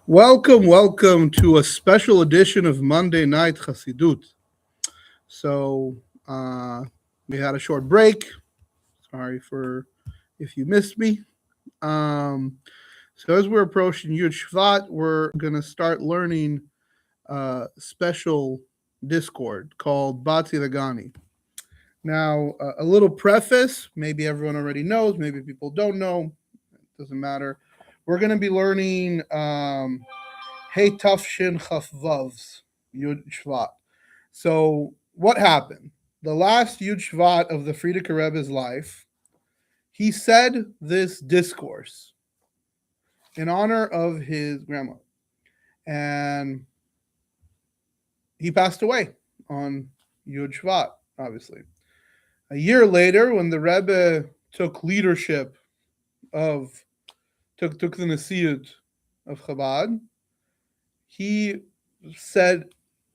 Welcome to a special edition of Monday Night Chassidut. So uh, we had a short break. Sorry for if you missed me. So as we're approaching Yud Shvat, we're gonna start learning a special discord called Bati legani. Now, a little preface. Maybe everyone already knows. Maybe people don't know. It doesn't matter. We're gonna be learning. Hey Tafshin Chafvavs, Yud Shvat. So what happened? The last Yud Shvat of the Frierdiker Rebbe's life, he said this discourse in honor of his grandma. And he passed away on Yud Shvat, obviously. A year later, when the Rebbe took leadership took the Nasiut of Chabad, he said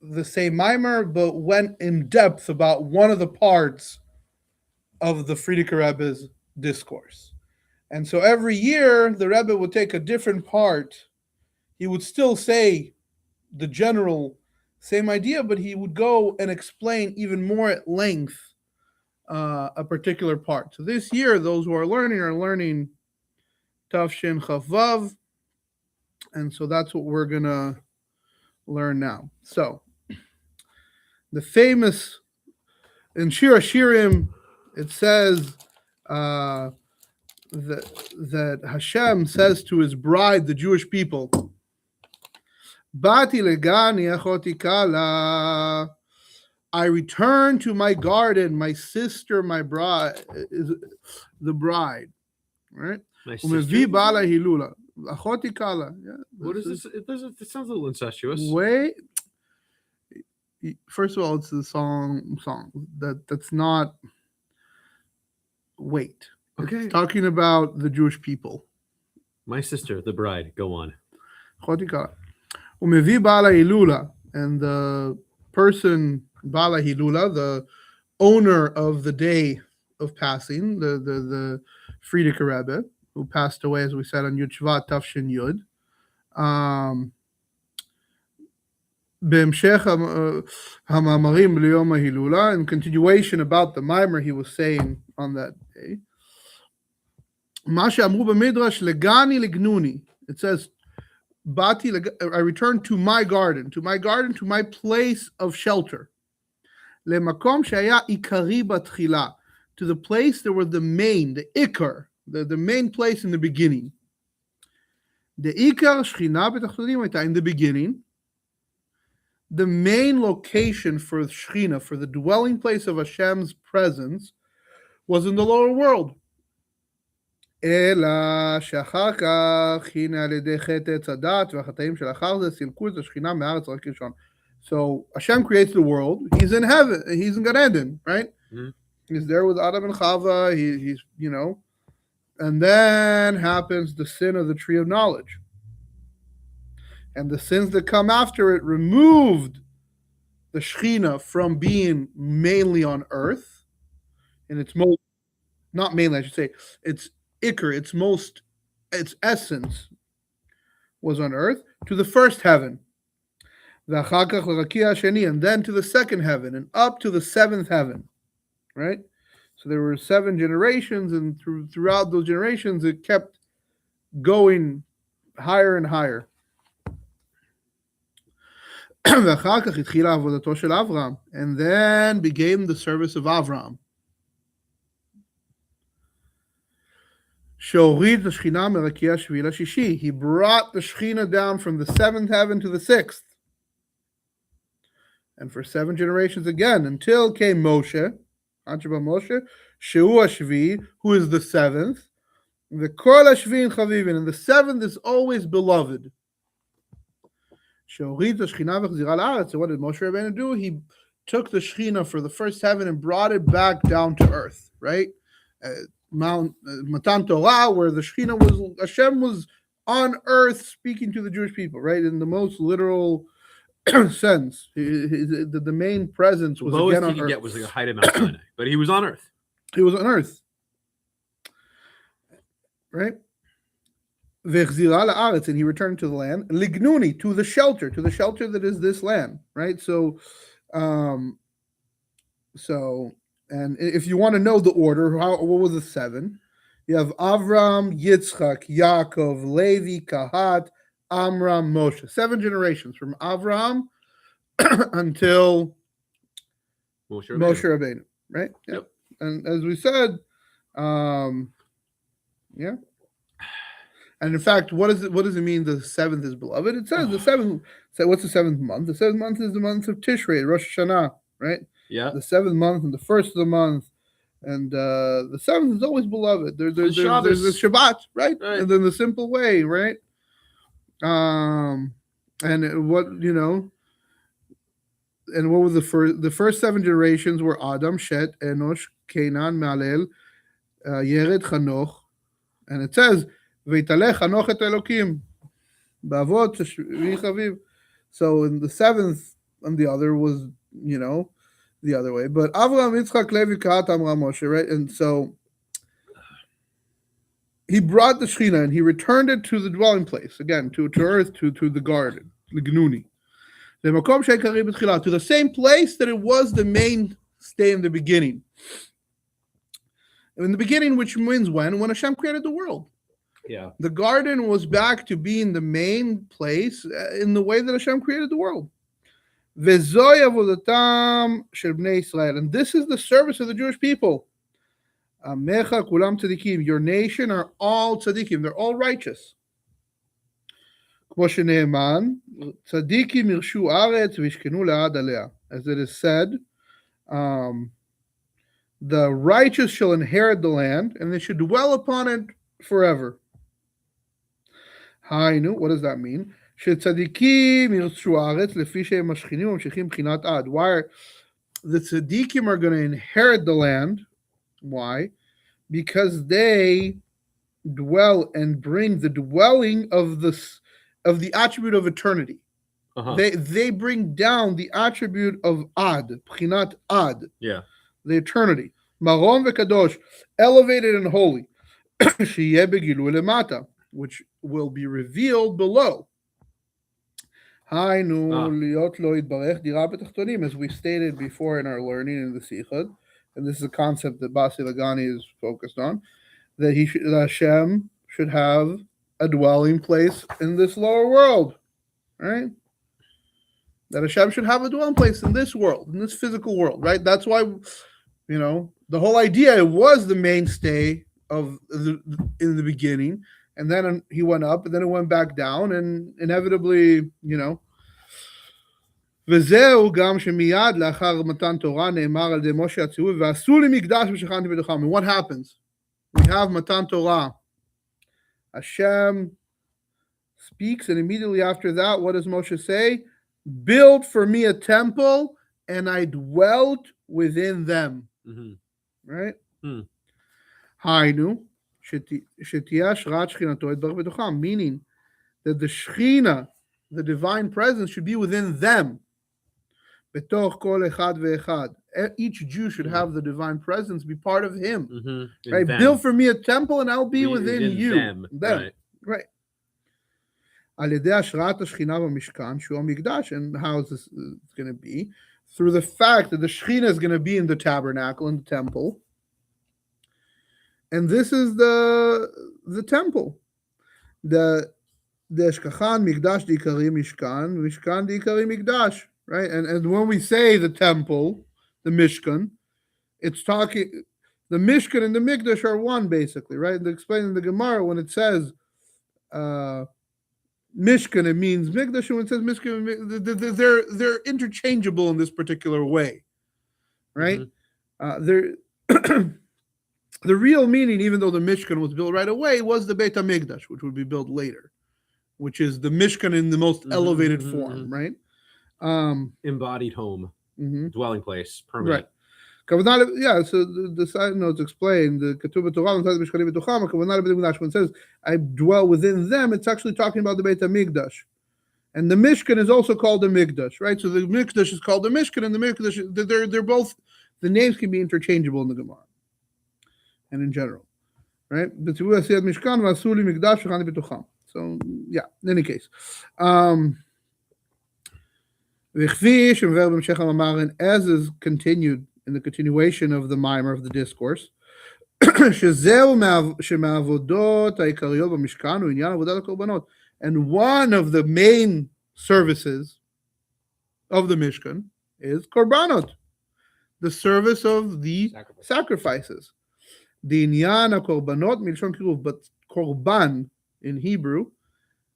the same mimer, but went in depth about one of the parts of the Frierdiker Rebbe's discourse. And so every year, the Rebbe would take a different part. He would still say the general same idea, but he would go and explain even more at length a particular part. So this year, those who are learning Tafshin Chavav, and so that's what we're going to learn now. So, the famous in Shir Hashirim, it says that Hashem says to his bride, the Jewish people, "Bati legani achoti kala." I return to my garden, my sister, my bride, is the bride, right? My sister? Bala hilula. Achoti kala. Yeah, what is this? It sounds a little incestuous. Wait. First of all, it's the song that's not. Wait. Okay. It's talking about the Jewish people. My sister, the bride. Go on. Umevi bala hilula, and the person bala hilula, the owner of the day of passing, the Frierdiker Rebbe, who passed away, as we said, on Yud Shvat Tafshin Yud. בהמשך המאמרים ליום ההילולה, in continuation about the mimer he was saying on that day, מה שאמרו במדרש, לגני לגנוני. It says, Bati, I returned to my garden, to my place of shelter. למקום שהיה עיקרי בתחילה, to the place that was the main, the ikar, the main place in the beginning. The ikar שכינה בתחתונים הייתה in the beginning. The main location for Shechina, for the dwelling place of Hashem's presence, was in the lower world. אלא שאחר כך, הנה על ידי חטא עץ הדת והחטאים של אחר זה, סילקו את השכינה מארץ רק ראשון. So Hashem creates the world. He's in heaven. He's in Gan Eden, right? Mm-hmm. He's there with Adam and Chava. He's, and then happens the sin of the tree of knowledge. And the sins that come after it removed the Shechina from being mainly on earth. And its most, not mainly, I should say, its ikr, its essence was on earth, to the first heaven. And then to the second heaven, and up to the seventh heaven. Right? So there were 7 generations, and throughout those generations, it kept going higher and higher. And then began the service of Avram. He brought the Shechina down from the 7th heaven to the 6th. And for 7 generations again, until came Moshe, Shehu Hashvi, who is the 7th. The Kol Hashvi and Chavivin, and the 7th is always beloved. So what did Moshe Rabbeinu do? He took the Shechina for the first heaven and brought it back down to earth, right? Mount Matan Torah, where the Shechina was, Hashem was on earth speaking to the Jewish people, right? In the most literal sense. The main presence was again on earth. Get was like a height of Mount Sinai, but he was on earth. He was on earth, right? V'chzira la'aretz, and he returned to the land. Lignuni, to the shelter that is this land, right? So, and if you want to know the order, what was the 7? You have Avram, Yitzchak, Yaakov, Levi, Kahat, Amram, Moshe. 7 generations from Avram until Moshe Moshe Rabbeinu, right? Yep. And as we said, yeah. And in fact, what does it mean the 7th is beloved? It says the 7th. So what's the 7th month? The 7th month is the month of Tishrei, Rosh Hashanah, right? Yeah. The 7th month and the first of the month. And the 7th is always beloved. There's the Shabbat, right? And then the simple way, right? And what and what was the first 7 generations were Adam, Shet, Enosh, Canaan, Malel, Yered, Chanoch, and it says Veitalech Chanoch et Elokim, Bavot Chaviv. So in the 7th, and the other was the other way, but Avraham, Yitzchak, Levi, Kahat, Amram, Moshe, right? And so he brought the Shechina and he returned it to the dwelling place again, to earth, to the garden, Lignuni. To the same place that it was the mainstay in the beginning. In the beginning, which means when Hashem created the world. Yeah. The garden was back to being the main place in the way that Hashem created the world. And this is the service of the Jewish people. Your nation are all tzaddikim. They're all righteous. As it is said, the righteous shall inherit the land, and they should dwell upon it forever. Hainu, what does that mean? Why the tzaddikim are going to inherit the land? Why? Because they dwell and bring the dwelling of the attribute of eternity. They bring down the attribute of ad, pchinat ad. Yeah. The eternity. Marom v'kadosh, elevated and holy. Sheyeh begilu lemata, which will be revealed below. Hainu liot lo yitbarech dira b'tachtonim, as we stated before in our learning in the Sichot, and this is a concept that Bassi Legani is focused on, that Hashem should have a dwelling place in this lower world, right? That Hashem should have a dwelling place in this world, in this physical world, right? That's why, the whole idea was the mainstay of in the beginning, and then he went up, and then it went back down, and inevitably, וזהו גם שמיד לאחר מתן תורה נאמר על ידי משה הציווי ועשו לי מקדש ושכנתי בתוכם. And what happens? We have Matan Torah. Hashem speaks, and immediately after that, what does Moshe say? Build for me a temple, and I dwelt within them. Mm-hmm. Right? Hainu, שתהיה השראת שכינתו יתברך בתוכם, meaning that the Shechina, the divine presence, should be within them. בתוך כל אחד ואחד. Each Jew should have the divine presence be part of him. Mm-hmm. Right? Build for me a temple, and I'll be within you. Them. Right. על ידי השראת השכינה במשכן, שהוא המקדש, and how is this going to be? Through the fact that the Shechina is going to be in the tabernacle, in the temple. And this is the temple. The Eshkachan Mikdash Dikari Mishkan, Mishkan Dikari Mikdash, right? And when we say the temple, the Mishkan, it's talking, the Mishkan and the Mikdash are one, basically, right? And explaining the Gemara, when it says Mishkan, it means Mikdash, and when it says Mishkan, they're interchangeable in this particular way, right? Mm-hmm. The real meaning, even though the Mishkan was built right away, was the Beit HaMikdash, which would be built later, which is the Mishkan in the most elevated form, right? Embodied home, dwelling place, permanent. Right. Yeah, so the side notes explain the Ketubah Torah, when it says, I dwell within them, it's actually talking about the Beit HaMikdash. And the Mishkan is also called the Mikdash, right? So the Mikdash is called the Mishkan, and the Mikdash, they're both, the names can be interchangeable in the Gemara and in general, right? בציווי עשיית משכן ועשו לי מקדש וחנתי בתוכם. So, yeah, in any case. וכפי שמבאר בהמשך המאמר, and as is continued in the continuation of the mimer of the discourse, שזהו שמעבודות העיקריות במשכן הוא עניין עבודת הקורבנות. And one of the main services of the Mishkan is korbanot, the service of the sacrifices. The inyan korbanot milshon kiruv, but korban in Hebrew,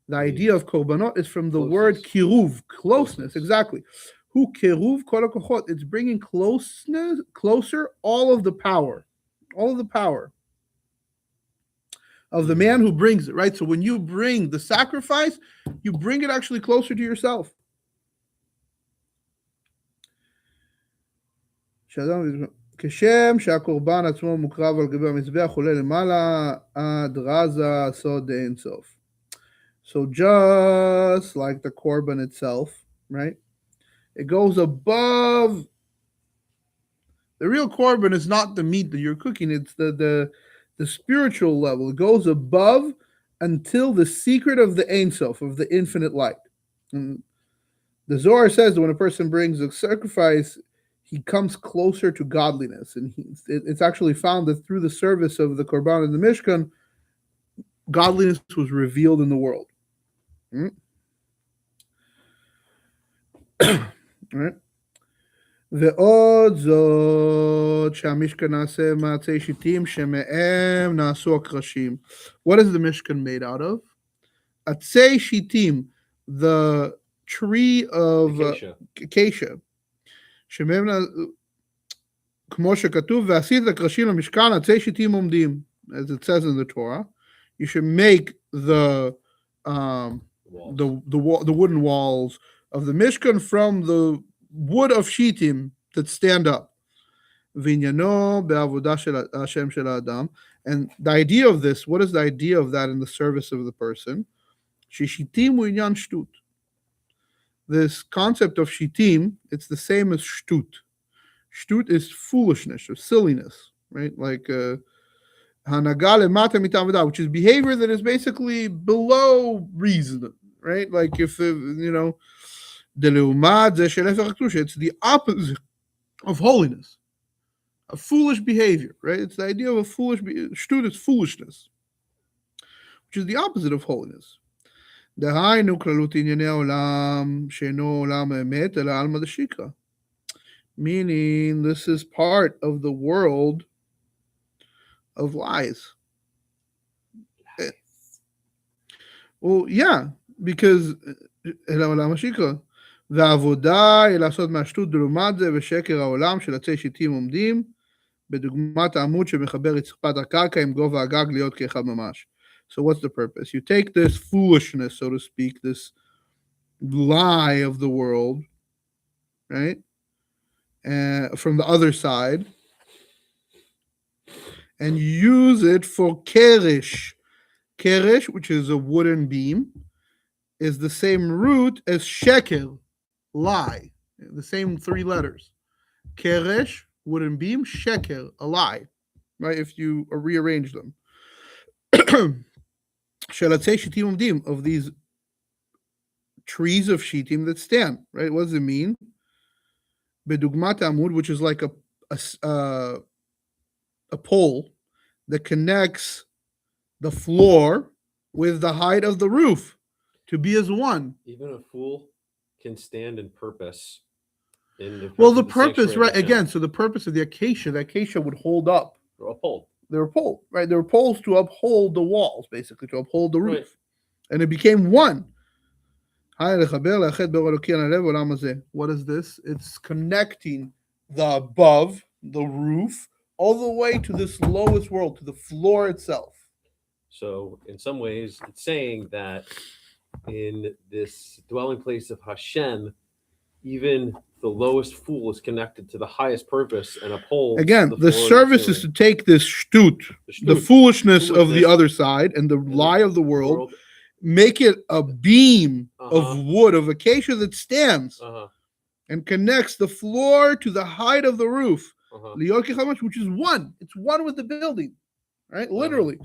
the idea of korbanot is from the word kiruv, closeness, exactly. Hu kiruv kol hakochot, it's bringing closer all of the power of the man who brings it, right? So when you bring the sacrifice, you bring it actually closer to yourself. כשם שהקורבן עצמו מוקרב על גבי המזבח עולה למעלה עד רזה סוד אין סוף. So just like the korban itself, right? It goes above. The real korban is not the meat that you're cooking. It's the spiritual level. It goes above until the secret of the Ein Sof, of the infinite light. And the Zohar says that when a person brings a sacrifice, he comes closer to godliness. And it's actually found that through the service of the Korban and the Mishkan, godliness was revealed in the world. Right? ועוד זאת שהמשכן נעשה מעצי שיטים שמהם נעשו הקרשים. What is the Mishkan made out of? עצי שיטים, the tree of acacia. שמהם, כמו שכתוב, ועשית הקרשים למשכן, עצי שיטים עומדים, as it says in the Torah. You should make the wooden walls of the Mishkan from the wood of shittim that stand up. Vinyano be'avodah shel Hashem shel Adam. And the idea of this, what is the idea of that in the service of the person? Shittim hu inyan shtut. This concept of shittim, it's the same as shtut. Shtut is foolishness or silliness, right? Like hanaga lemata mitavodah, which is behavior that is basically below reason, right? Like if it's the opposite of holiness, a foolish behavior, right? It's the idea of a foolish shtut is foolishness, which is the opposite of holiness. דהיינו כללות ענייני העולם שאינו עולם האמת אלא עלמא דשיקרא. Meaning this is part of the world of lies. Well, yeah, because אלא עולם השיקרא. והעבודה היא לעשות מהשטות לעומת זה ושקר העולם של עצי שיטים עומדים בדוגמת העמוד שמחבר רצפת הקרקע עם גובה הגג להיות כאחד ממש. So what's the purpose? You take this foolishness, so to speak, this lie of the world, right? From the other side, and use it for keresh. Keresh, which is a wooden beam, is the same root as sheker, lie. The same three letters. Keresh, wooden beam, sheker, a lie. Right? If you rearrange them. Shalatzei shitim umdim, of these trees of shitim that stand, right? What does it mean? Bedugmat amud, which is like a pole that connects the floor with the height of the roof to be as one. Even a fool can stand in purpose. The purpose, right? Again, so the purpose of the acacia would hold up. Or a pole. They were poles, right? They were poles to uphold the walls, basically, to uphold the roof. Right. And it became one. What is this? It's connecting the above, the roof, all the way to this lowest world, to the floor itself. So, in some ways, it's saying that in this dwelling place of Hashem, even the lowest fool is connected to the highest purpose and upholds. Again, the service is to take this shtut, the foolishness of the other side and the lie of the world, make it a beam of wood, of acacia that stands and connects the floor to the height of the roof, which is one. It's one with the building. right? Literally.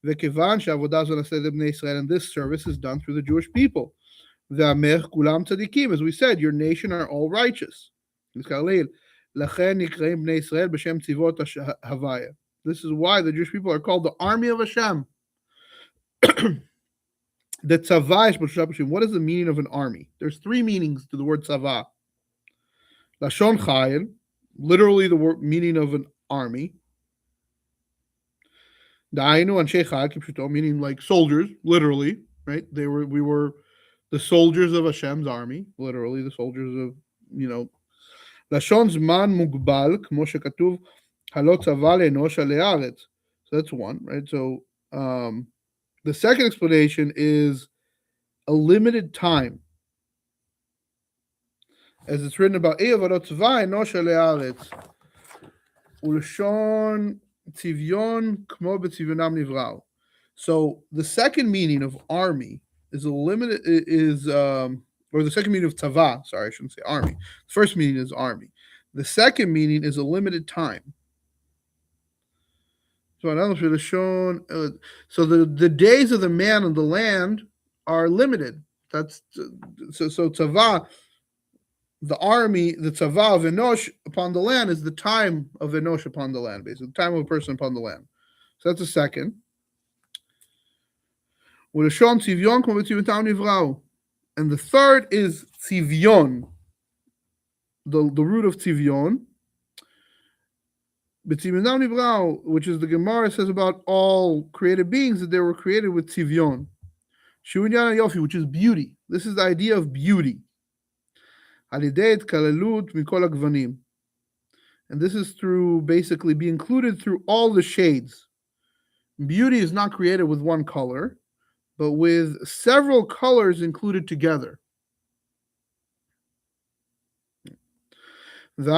וכיוון שהעבודה זו נעשית לבני ישראל, and this service is done through the Jewish people. ועמך כולם צדיקים, as we said, your nation are all righteous. נזכר לעיל. לכן נקראים בני ישראל בשם צבאות הוויה. This is why the Jewish people are called the army of Hashem. The tzava is בשלושה פרשים. What is the meaning of an army? There's three meanings to the word tzava. Lashon chayil, literally the word meaning of an army. Da'ainu anshe chayil kipshuto, meaning like soldiers, literally, right? We were the soldiers of Hashem's army, literally the soldiers of, Lashon zman mugbal, kmo shekatuv, halo tzava le'enosh alei haaretz. So that's one, right? So the second explanation is a limited time. As it's written about Eyavarot Tzva Enosh Alei Haaretz Ulshon Tzivyon Kmo B'Tzivyonam Nivrau. So the second meaning of army is a limited or the second meaning of tzava. Sorry, I shouldn't say army. The first meaning is army. The second meaning is a limited time. So the days of the man on the land are limited. That's so tzava. The army, the tzava of Enosh upon the land is the time of Enosh upon the land, basically, the time of a person upon the land. So that's the second. And the third is tzivyon, the root of tzivyon, which is the Gemara says about all created beings that they were created with tzivyon, which is beauty. This is the idea of beauty. And this is through basically be included through all the shades. Beauty is not created with one color, but with several colors included together. So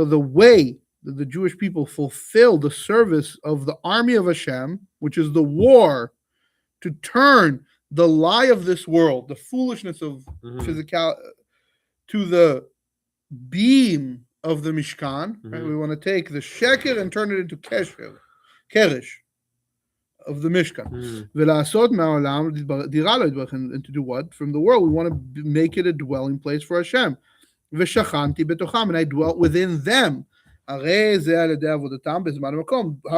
the way that the Jewish people fulfill the service of the army of Hashem, which is the war to turn the lie of this world, the foolishness of physical, to the beam of the Mishkan. Right? We want to take the sheker and turn it into keresh of the Mishkan. And to do what? From the world, we want to make it a dwelling place for Hashem. And I dwelt within them. How do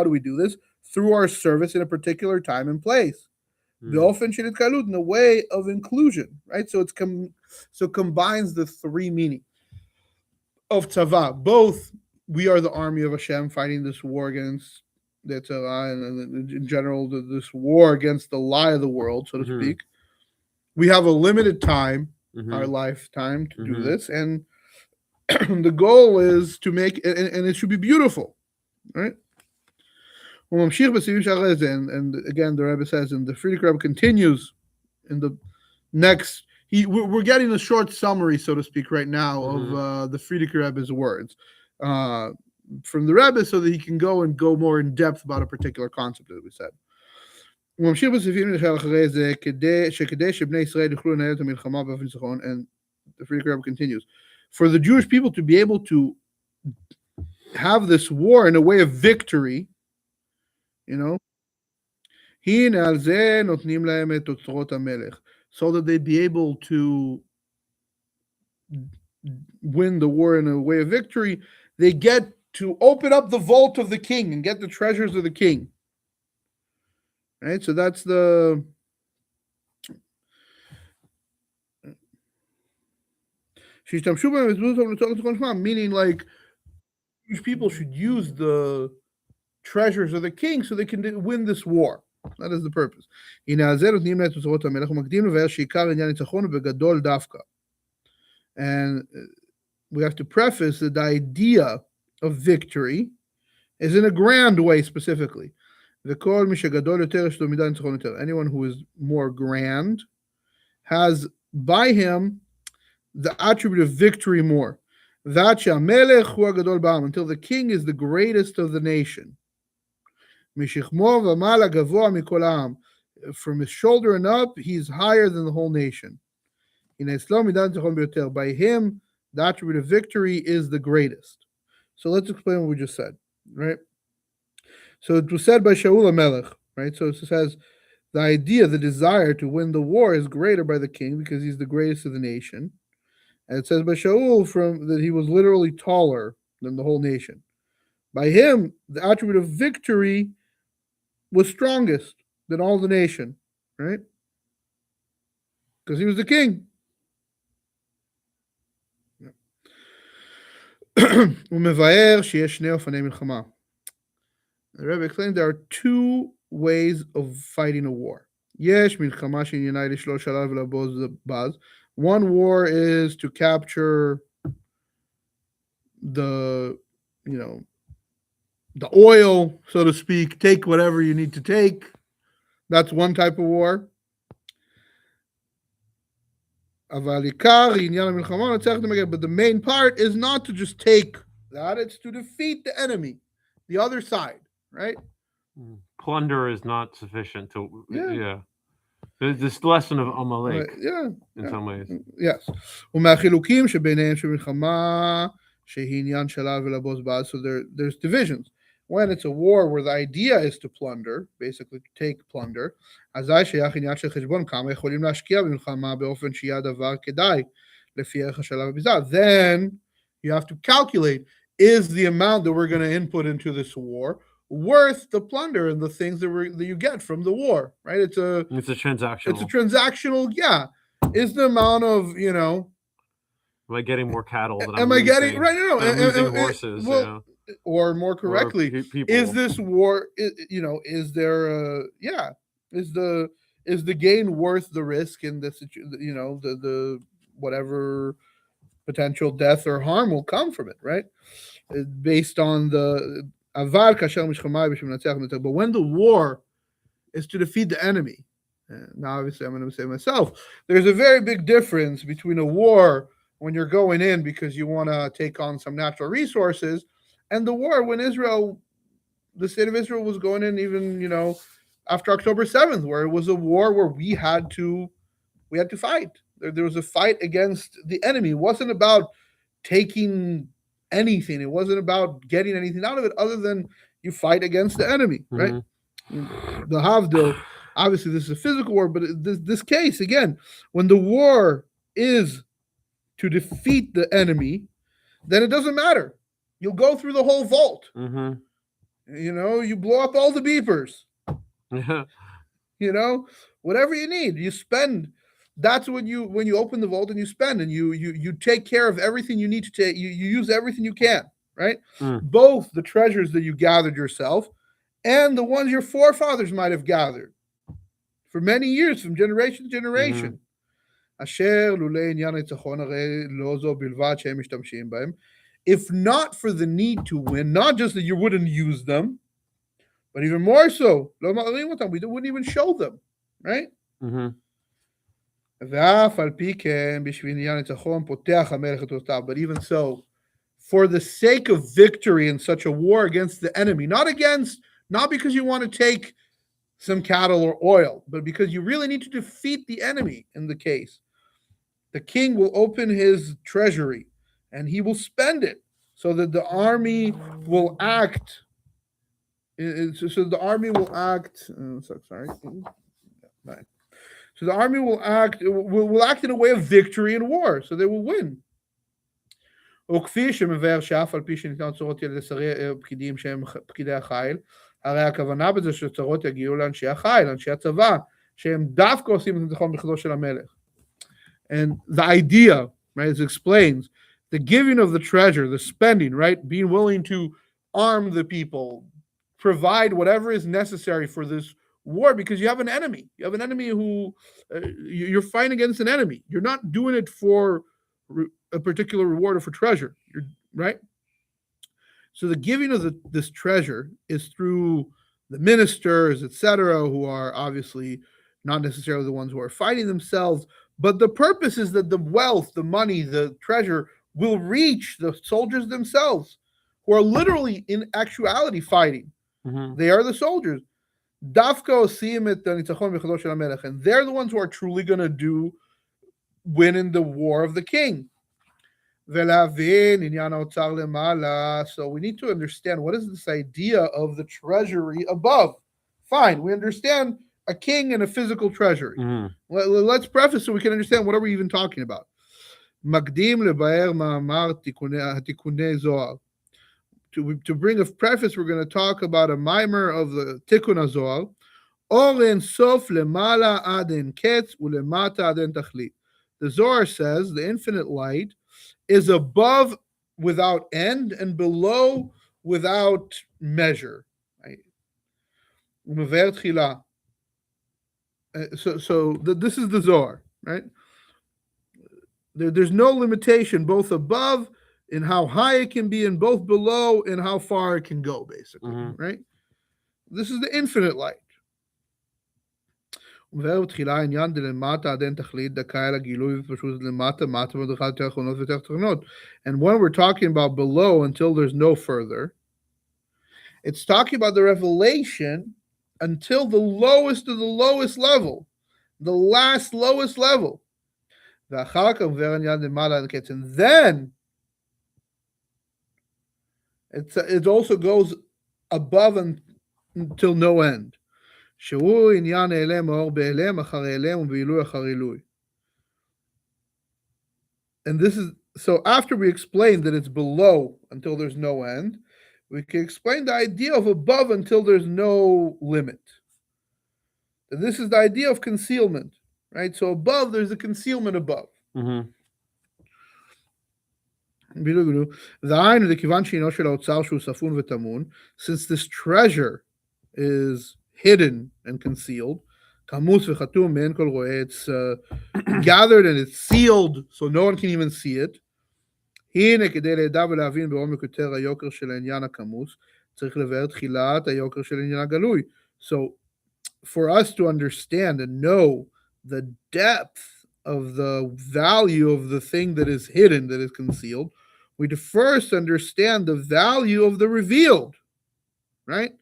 we do this? Through our service in a particular time and place. In the way of inclusion, right? So it's combines the three meanings of tzava. Both we are the army of Hashem fighting this war against the tzava, and in general this war against the lie of the world, so to speak. We have a limited time, our lifetime, to do this, and the goal is to make it, and it should be beautiful, right? And again, the Rebbe says, and the Frierdiker Rebbe continues in the next. We're getting a short summary, so to speak, right now of the Frierdiker Rebbe's words from the Rebbe, so that he can go more in depth about a particular concept that we said. And the Frierdiker Rebbe continues, for the Jewish people to be able to have this war in a way of victory, so that they'd be able to win the war in a way of victory, they get to open up the vault of the king and get the treasures of the king. Right? So that's the meaning, like Jewish people should use the treasures of the king so they can win this war. That is the purpose. And we have to preface that the idea of victory is in a grand way specifically. Anyone who is more grand has by him the attribute of victory more. Until the king is the greatest of the nation. From his shoulder and up, he's higher than the whole nation. By him, the attribute of victory is the greatest. So let's explain what we just said, right? So it was said by Shaul HaMelech, right? So it says the idea, the desire to win the war is greater by the king because he's the greatest of the nation. And it says by Shaul that he was literally taller than the whole nation. By him, the attribute of victory was strongest than all the nation, right? Because he was the king. The Rebbe explained there are two ways of fighting a war. One war is to capture the oil, so to speak, take whatever you need to take. That's one type of war. But the main part is not to just take that, it's to defeat the enemy, the other side, right? Plunder is not sufficient to, yeah. There's this lesson of Amalek, in some ways. Yes. So there's divisions. When it's a war where the idea is to plunder, basically to take plunder, then you have to calculate, is the amount that we're going to input into this war worth the plunder and the things that you get from the war, right? It's a transactional, yeah. Is the amount of, am I getting more cattle than am I getting, right? I'm losing horses, or more correctly, is this war, is there is the gain worth the risk in this, the whatever potential death or harm will come from it, right? Based on the but when the war is to defeat the enemy, now obviously I'm going to say myself, there's a very big difference between a war when you're going in because you want to take on some natural resources, and the war when the state of Israel was going in even, after October 7th, where it was a war where we had to fight. There was a fight against the enemy. It wasn't about taking anything. It wasn't about getting anything out of it other than you fight against the enemy, right? Mm-hmm. The Havdil, obviously this is a physical war, but this case, again, when the war is to defeat the enemy, then it doesn't matter. You'll go through the whole vault. Mm-hmm. You blow up all the beepers. Whatever you need, you spend. That's when you open the vault and you spend and you take care of everything you need to take. You use everything you can, right? Both the treasures that you gathered yourself and the ones your forefathers might have gathered for many years, from generation to generation. If not for the need to win, not just that you wouldn't use them, but even more so, we wouldn't even show them, right? Mm-hmm. But even so, for the sake of victory in such a war against the enemy, not because you want to take some cattle or oil, but because you really need to defeat the enemy in the case, the king will open his treasury and he will spend it so that the army will act. So the army will act. Sorry. Right. So the army will act in a way of victory in war, so they will win. הרי הכוונה בזה שצרות יגיעו לאנשי החיל, לאנשי הצבא, שהם דווקא עושים את הניצחון בכבודו של המלך. And the idea, right, as it explains, the giving of the treasure, the spending, right, being willing to arm the people, provide whatever is necessary for this war, because you have an enemy. You have an enemy who you're fighting against an enemy. You're not doing it for a particular reward or for treasure, right? So the giving of this treasure is through the ministers, etc., who are obviously not necessarily the ones who are fighting themselves, but the purpose is that the wealth, the money, the treasure will reach the soldiers themselves, who are literally in actuality fighting. Mm-hmm. They are the soldiers. And they're the ones who are truly going to win in the war of the king. ולהבין עניין האוצר למעלה. So we need to understand what is this idea of the treasury above. Fine, we understand a king and a physical treasury. Let's preface so we can understand what are we even talking about. מקדים לבאר מאמר תיקוני זוהר. To bring a preface, we're going to talk about a mimer of the Tikkun HaZohar. אור אין סוף למעלה עד אין קץ ולמטה עד אין תכלית. The Zohar says the infinite light is above without end and below without measure. Right? So this is the Zohar, right? There's no limitation both above in how high it can be and both below in how far it can go, basically, right? This is the infinite light. ובתחילה העניין דלמטה עד אין תכלית דקה אל הגילוי ופשוט למטה מטה מדרכה יותר אחרונות ויותר תחתונות. And when we're talking about below until there's no further, it's talking about the revelation until the lowest of the lowest level, the last lowest level. ואחר כך עובר העניין למעלה עד קץ. And then it also goes above until no end. שהוא עניין העלם האור בהעלם אחר העלם ובעילוי אחר עילוי. And this is, so after we explain that it's below until there's no end, we can explain the idea of above until there's no limit. And this is the idea of concealment, right? So above, there's a concealment above. והיינו לכיוון שעינו של האוצר שהוא ספון וטמון, since this treasure is hidden and concealed, כמוס וחתום מעין כל רואה, it's gathered and it's sealed so no one can even see it. הנה כדי לידע ולהבין בעומק יותר היוקר של העניין הכמוס, צריך לבאר תחילת היוקר של העניין הגלוי. So for us to understand and know the depth of the value of the thing that is hidden, that is concealed, we to first understand the value of the revealed, right?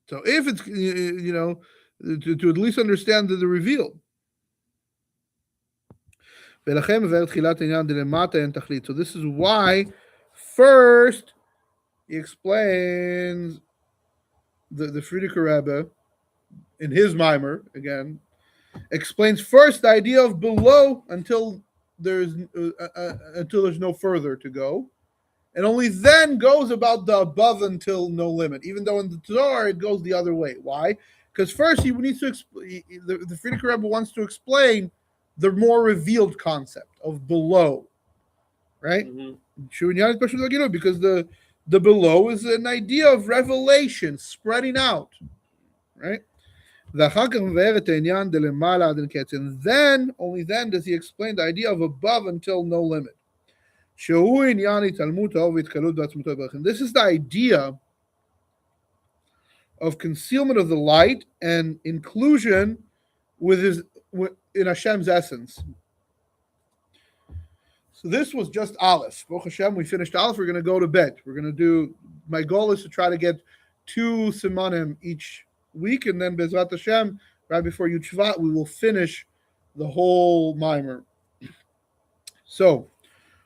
So if it's, to at least understand the revealed. ולכן מבאר תחילת העניין דלמטה אין תכלית. So this is why first he explains the Frierdiker Rebbe in his mimer, again, explains first the idea of below until there's no further to go, and only then goes about the above until no limit, even though in the Zohar it goes the other way. Why? Because first he needs to the Frierdiker Rebbe wants to explain the more revealed concept of below, right? Because the below is an idea of revelation spreading out, right? And then, only then does he explain the idea of above until no limit. And this is the idea of concealment of the light and inclusion in Hashem's essence. So this was just Aleph. Baruch Hashem, we finished Aleph. We're going to go to Bet. We're going to do, my goal is to try to get 2 simanim each week, and then Bezrat Hashem, right before Yud Shvat, we will finish the whole mimer. So,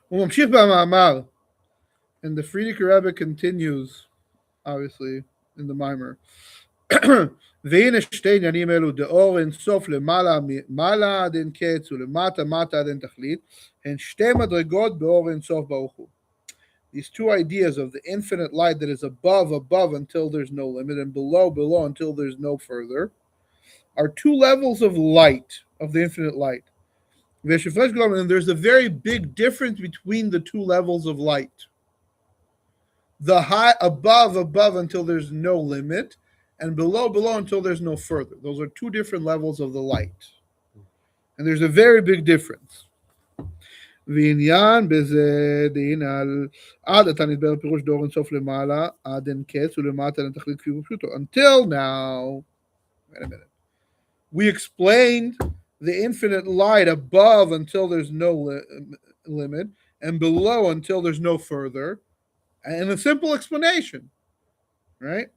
and the Frierdiker Rebbe continues, obviously, in the mimer. והנה שתי עניינים אלו, דאור אין סוף למעלה עד אין קץ ולמטה מטה עד אין תכלית, הן שתי מדרגות באור אין סוף ברוך הוא. These two ideas of the infinite light that is above until there's no limit, and below until there's no further, are 2 levels of light, of the infinite light. And there's a very big difference between the 2 levels of light. The high above until there's no limit, and below until there's no further. Those are 2 different levels of the light. And there's a very big difference. ועניין בזה דין על עד אתה נדבר פירוש דור אינסוף למעלה עד אין קץ ולמטה אין תכלית כפי ופשוטו. Until now, wait a minute, we explained the infinite light above until there's no limit and below until there's no further, and a simple explanation, right?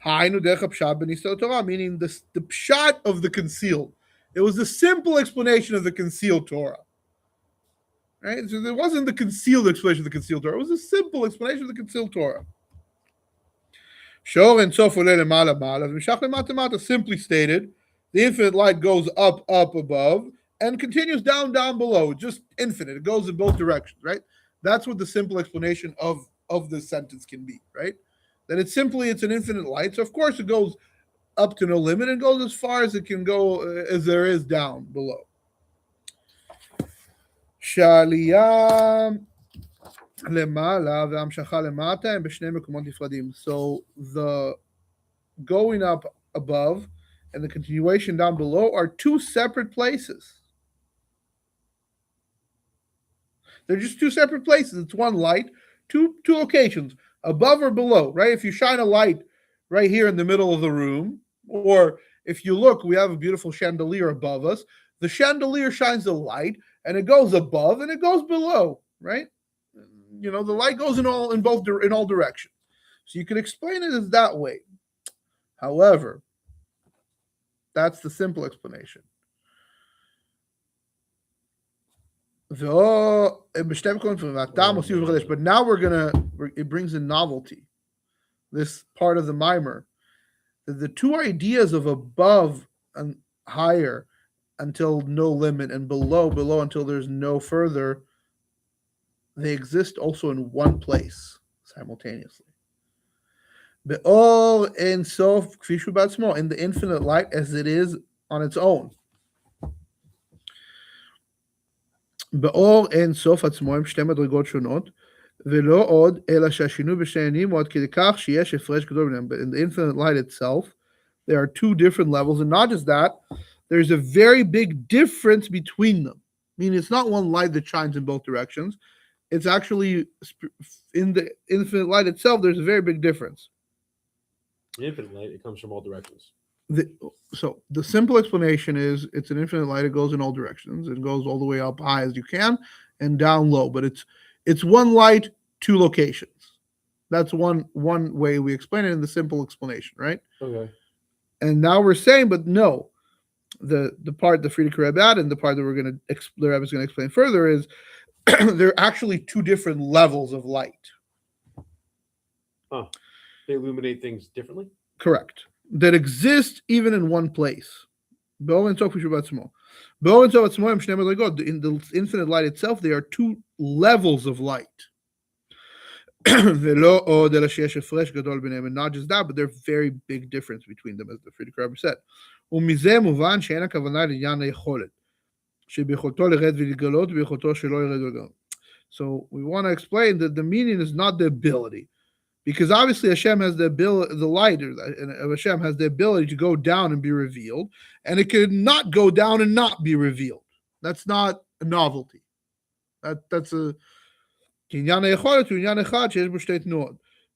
היינו דרך הפשט בנסתר התורה, meaning the pshat of the concealed. It was the simple explanation of the concealed Torah. right? So there wasn't the concealed explanation of the concealed Torah. It was a simple explanation of the concealed Torah. Shor and Sof Oleh Lemala Mala, V'Mishach Lemata Mata, simply stated, the infinite light goes up, up above, and continues down, down below. Just infinite. It goes in both directions, right? That's what the simple explanation of this sentence can be, right? That it's an infinite light. So of course it goes up to no limit and goes as far as it can go as there is down below. Shaliyah למעלה והמשכה למטה הם בשני מקומות נפרדים. So the going up above and the continuation down below are two separate places. They're just two separate places. It's one light, two locations, above or below, right? If you shine a light right here in the middle of the room, or if you look, we have a beautiful chandelier above us. The chandelier shines the light, and it goes above and it goes below, right? The light goes in all directions. So you can explain it as that way. However, that's the simple explanation. But now it brings in novelty. This part of the mimer, the two ideas of above and higher until no limit and below until there's no further, they exist also in one place simultaneously. Be'or ein sof kfi shu ba'atzmo, in the infinite light as it is on its own. באור אין סוף עצמו הם שתי מדרגות שונות, ולא עוד, אלא שהשינוי בשניהם הוא עד כדי כך שיש הפרש גדול ביניהם. But in the infinite light itself, there are two different levels, and not just that, there's a very big difference between them. Meaning it's not one light that shines in both directions. It's actually, in the infinite light itself, there's a very big difference. The infinite light, it comes from all directions. So the simple explanation is it's an infinite light. It goes in all directions. It goes all the way up high as you can and down low. But it's one light, two locations. That's one way we explain it in the simple explanation, right? Okay. And now we're saying, but no, the part the Frierdiker Rebbe added, and the part that the Rebbe is going to explain further is there are actually two different levels of light. Huh. They illuminate things differently? Correct. That exist even in one place. In the infinite light itself, there are two levels of light. And not just that, but there's a very big difference between them, as the Frierdiker Rebbe said. So we want to explain that the meaning is not the ability. Because obviously Hashem has the ability, the light of Hashem has the ability to go down and be revealed, and it could not go down and not be revealed. That's not a novelty. That's a the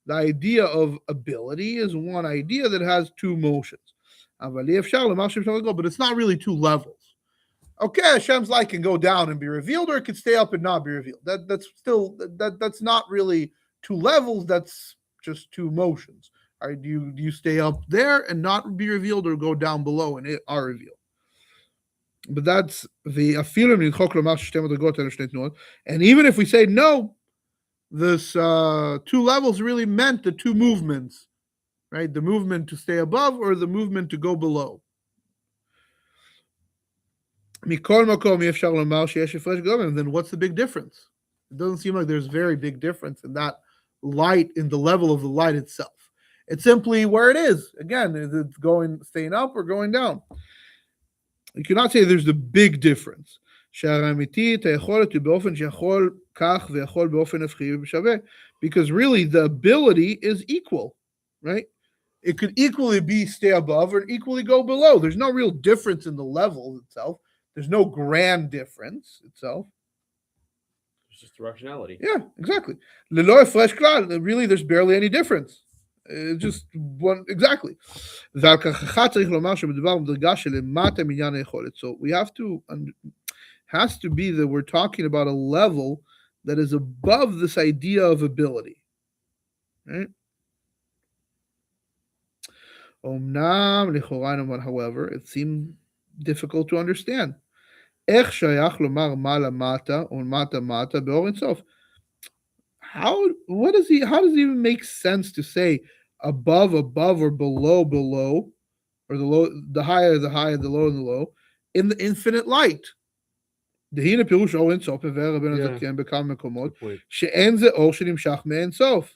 idea of ability is one idea that has two motions. But it's not really two levels. Okay, Hashem's light can go down and be revealed, or it can stay up and not be revealed. That's not really two levels, that's just two motions. Do you stay up there and not be revealed, or go down below and it are revealed? But that's the afilim. And even if we say no, this two levels really meant the two movements, right? The movement to stay above or the movement to go below. And then what's the big difference? It doesn't seem like there's very big difference in that light, in the level of the light itself. It's simply where it is. Again, is it staying up or going down? You cannot say there's a big difference. Because really the ability is equal, right? It could equally be stay above or equally go below. There's no real difference in the level itself. There's no grand difference itself. It's just directionality. Yeah, exactly. Really, there's barely any difference. It's just one exactly. So we have to has to be that we're talking about a level that is above this idea of ability, right? However, it seemed difficult to understand. איך שייך לומר מעלה מטה או מטה מטה באור אינסוף? How does it even make sense to say above, above, or below, below, or the higher, the higher, the lower, the low, in the infinite light? דהינה פירוש אור אינסוף, הבאר רבנו זקן בכמה מקומות, שאין זה אור שנמשך מאין סוף.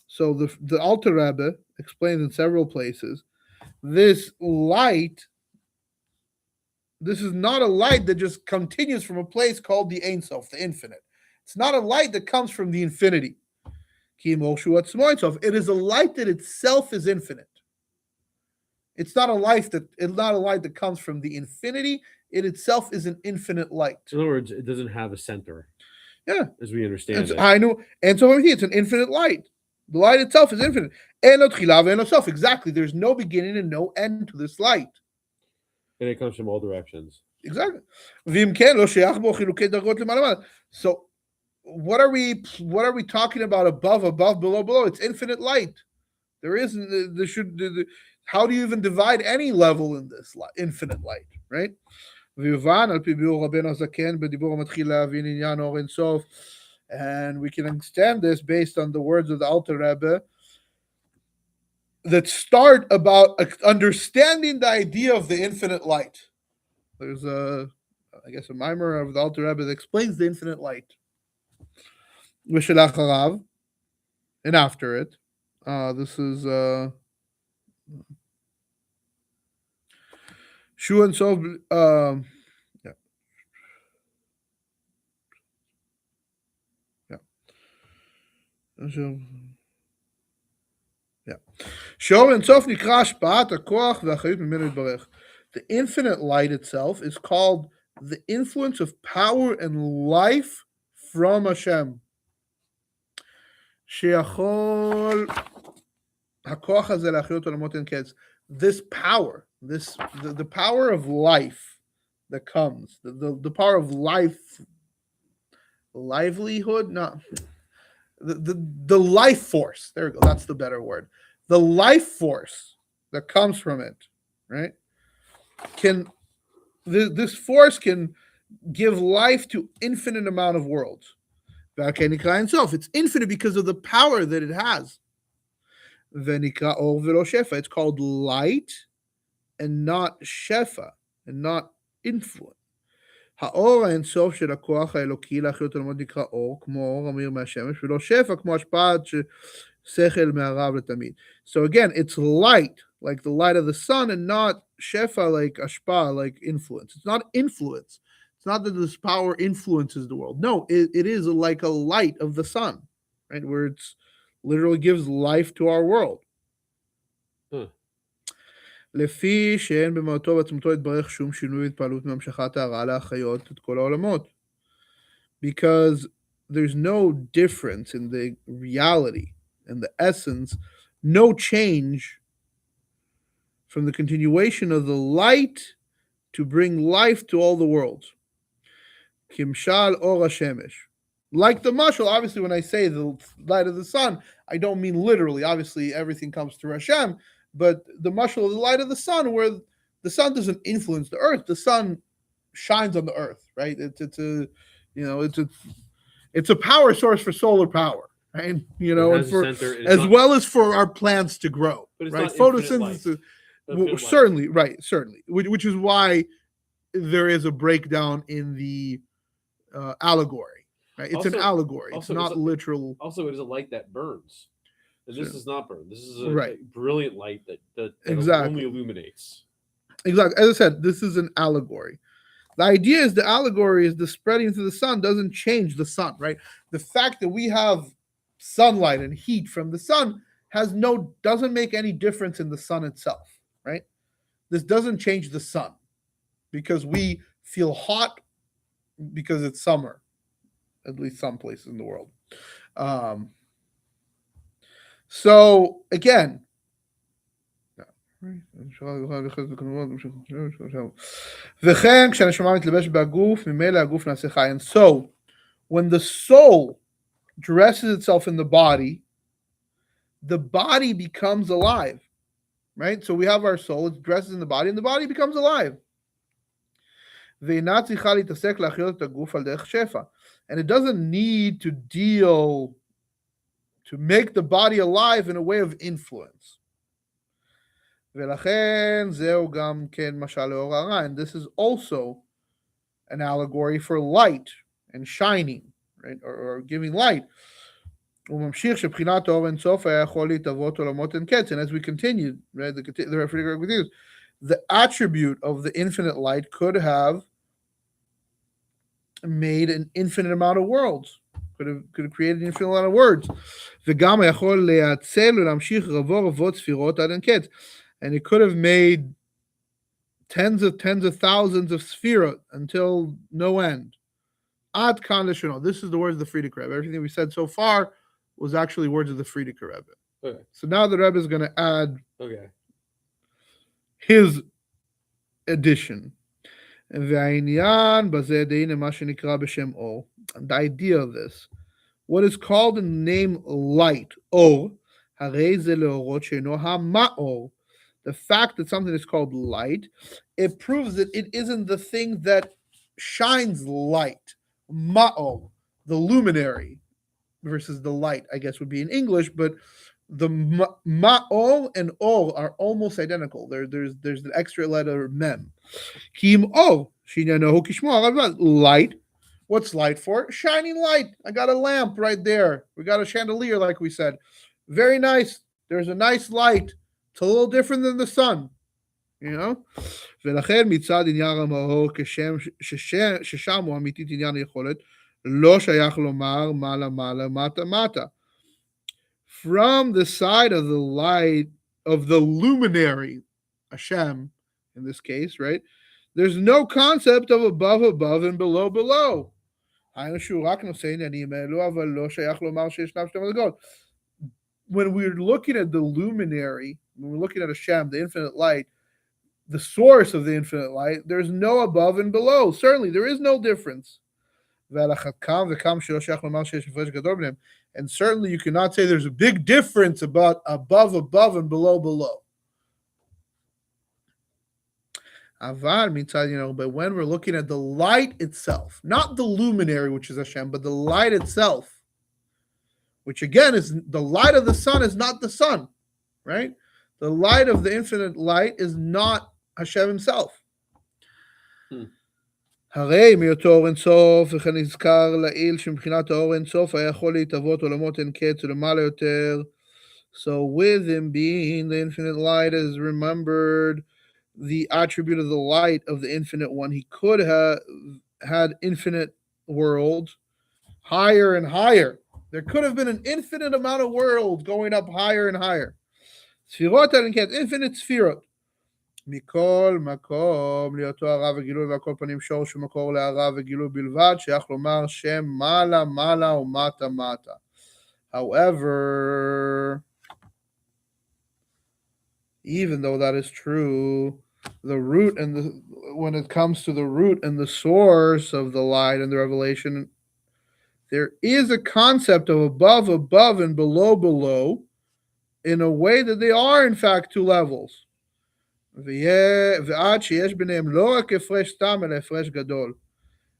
So the Alter Rebbe explains in several places, this light, this is not a light that just continues from a place called the Ein Sof, the infinite. It's not a light that comes from the infinity. It is a light that itself is infinite. It's not a light that comes from the infinity. It itself is an infinite light. In other words, it doesn't have a center. Yeah. As we understand it. I know. And so it's an infinite light. The light itself is infinite. Exactly. There's no beginning and no end to this light. And it comes from all directions. Exactly. So what are we talking about above, below, below? It's infinite light. How do you even divide any level in this infinite light, right? And we can extend this based on the words of the Alter Rebbe that start about understanding the idea of the infinite light. There's a mimer of the Alter Rebbe that explains the infinite light. And after it, this is Shu and Sof. Shu and Sof nikra hashpa'at hakoach v'achayut mimenu yitbarech. The infinite light itself is called the influence of power and life from Hashem. Sheachol hakoach hazeh la'achiyot olamot en ketz. This power, the power of life that comes, the power of life, livelihood, not the life force. There we go. That's the better word. The life force that comes from it, right? This force can give life to infinite amount of worlds. It's infinite because of the power that it has. It's called light and not shefa, and not influence. האור האינסוף של הכוח האלוקי להחיות עולמות נקרא אור, כמו אור המאיר מהשמש, ולא שפע כמו השפעת שכל מהרב לתמיד. So again, it's light, like the light of the sun, and not shefa, like ashpa, like influence. It's not influence. It's not that this power influences the world. No, it is like a light of the sun, right? Where it's literally gives life to our world. לפי שאין במהותו ועצמתו יתברך שום שינוי התפעלות מהמשכת הרע להחיות את כל העולמות. Because there's no difference in the reality and the essence, no change from the continuation of the light to bring life to all the worlds. Kimshal or hashemesh. Like the mashal, obviously when I say the light of the sun, I don't mean literally. Obviously everything comes through Hashem, but the mashal of the light of the sun, where the sun doesn't influence the earth, the sun shines on the earth, right? It's a power source for solar power, right? And well as for our plants to grow, right? Photosynthesis, certainly, which is why there is a breakdown in the allegory, right? It's an allegory. It's not literal. Also, it is a light that burns. And this does not burn. This is a brilliant light that only illuminates. Exactly. As I said, this is an allegory. The idea is the allegory is the spreading to the sun doesn't change the sun, right? The fact that we have sunlight and heat from the sun doesn't make any difference in the sun itself, right? This doesn't change the sun because we feel hot because it's summer, at least some places in the world. So again, and so when the soul dresses itself in the body becomes alive, right? So we have our soul, it dresses in the body, and the body becomes alive. ואינה צריכה להתעסק להחיות את הגוף על דרך שפע. And it doesn't need to deal, to make the body alive in a way of influence. ולכן זהו גם כן משל לאור הרע. And this is also an allegory for light and shining, right? or giving light. הוא ממשיך שבחינת האור אינסוף היה יכול להתהוות עולמות אין קץ. And as we continue, right, the referee continues, the attribute of the infinite light could have made an infinite amount of worlds, could have created an infinite amount of words. וגם יכול להצל ולהמשיך רבו רבות ספירות עד אין קץ. And it could have made tens of thousands of sphirot until no end. Ad kan leshono. This is the words of the Frierdiker Rebbe. Everything we said so far was actually words of the Frierdiker Rebbe. Okay. So now the Rebbe is going to add his addition. והעניין בזה דהינה מה שנקרא בשם אור. The idea of this, what is called in the name light, אור, הרי זה לאורות שאינו המאור. The fact that something is called light, it proves that it isn't the thing that shines light. Ma'or, the luminary, versus the light, I guess would be in English, but the ma'or and or are almost identical. There's the extra letter mem. Kim or, light. What's light for? Shining light. I got a lamp right there. We got a chandelier, like we said. Very nice. There's a nice light. It's a little different than the sun, you know? ולכן מצד עניין המאור כשם ששם הוא אמיתית עניין היכולת, לא שייך לומר מעלה מעלה מטה מטה. From the side of the light, of the luminary, Hashem, in this case, right? There's no concept of above above and below below. היינו שהוא רק נושא עניינים האלו, אבל לא שייך לומר שישנם שתי מדרגות. When we're looking at the luminary, when we're looking at Hashem, the infinite light, the source of the infinite light, there's no above and below. Certainly, there is no difference. And certainly, you cannot say there's a big difference about above, and below. But when we're looking at the light itself, not the luminary, which is Hashem, but the light itself, which again is the light of the sun is not the sun, right? The light of the infinite light is not Hashem himself. הרי מהיותו אור אינסוף, וכן נזכר לעיל שמבחינת האור אינסוף היה יכול להתהוות עולמות אין קץ ולמעלה יותר. So with him being the infinite light is remembered the attribute of the light of the infinite one. He could have had infinite worlds higher and higher. There could have been an infinite amount of worlds going up higher and higher. ספירות אין קץ, infinite ספירות. מכל מקום להיותו הרע וגילוי והכל פנים שורש ומקור להרע וגילוי בלבד, שייך לומר שם מעלה מעלה ומטה מטה. However, even though that is true, the root and when it comes to the root and the source of the light and the revelation, there is a concept of above and below in a way that they are in fact two levels. ועד שיש ביניהם לא רק הפרש סתם אלא הפרש גדול.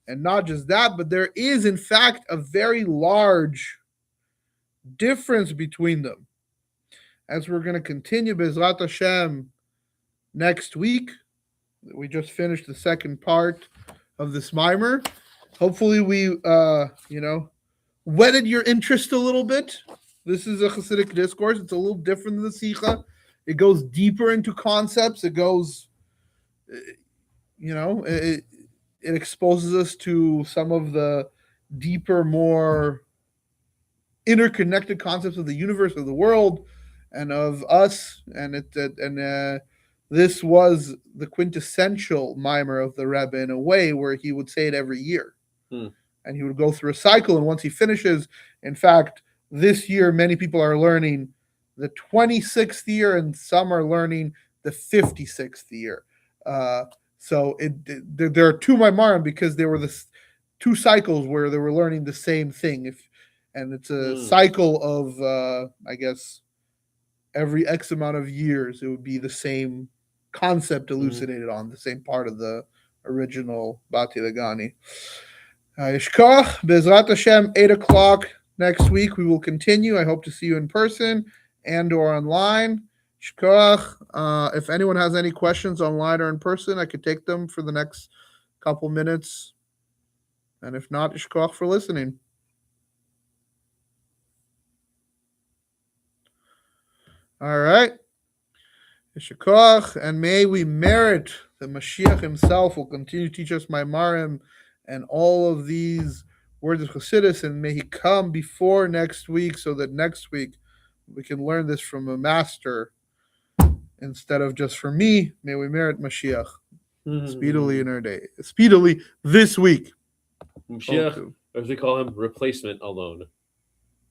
And not just that, but there is in fact a very large difference between them. As we're going to continue Bezrat Hashem next week, we just finished the second part of this mimer. Hopefully we, whetted your interest a little bit. This is a Chasidic discourse. It's a little different than the Sikha. It goes deeper into concepts. It goes, it exposes us to some of the deeper, more interconnected concepts of the universe, of the world, and of us. And this was the quintessential mimer of the Rebbe in a way where he would say it every year. And he would go through a cycle. And once he finishes, in fact, this year, many people are learning the 26th year, and some are learning the 56th year. So there are two Maimarim because there were the two cycles where they were learning the same thing. And it's a cycle of, I guess, every X amount of years, it would be the same concept elucidated on the same part of the original Bati legani. Yishkoch, Bezrat Hashem, 8 o'clock next week. We will continue. I hope to see you in person and or online. Yishkoch. If anyone has any questions online or in person, I could take them for the next couple minutes. And if not, Yishkoch for listening. All right. Yishkoch, and may we merit the Mashiach himself will continue to teach us Maimarim and all of these words of Chassidus, and may he come before next week so that next week we can learn this from a master instead of just from me. May we merit Mashiach speedily in our day, speedily this week. Mashiach, as we call him, replacement alone.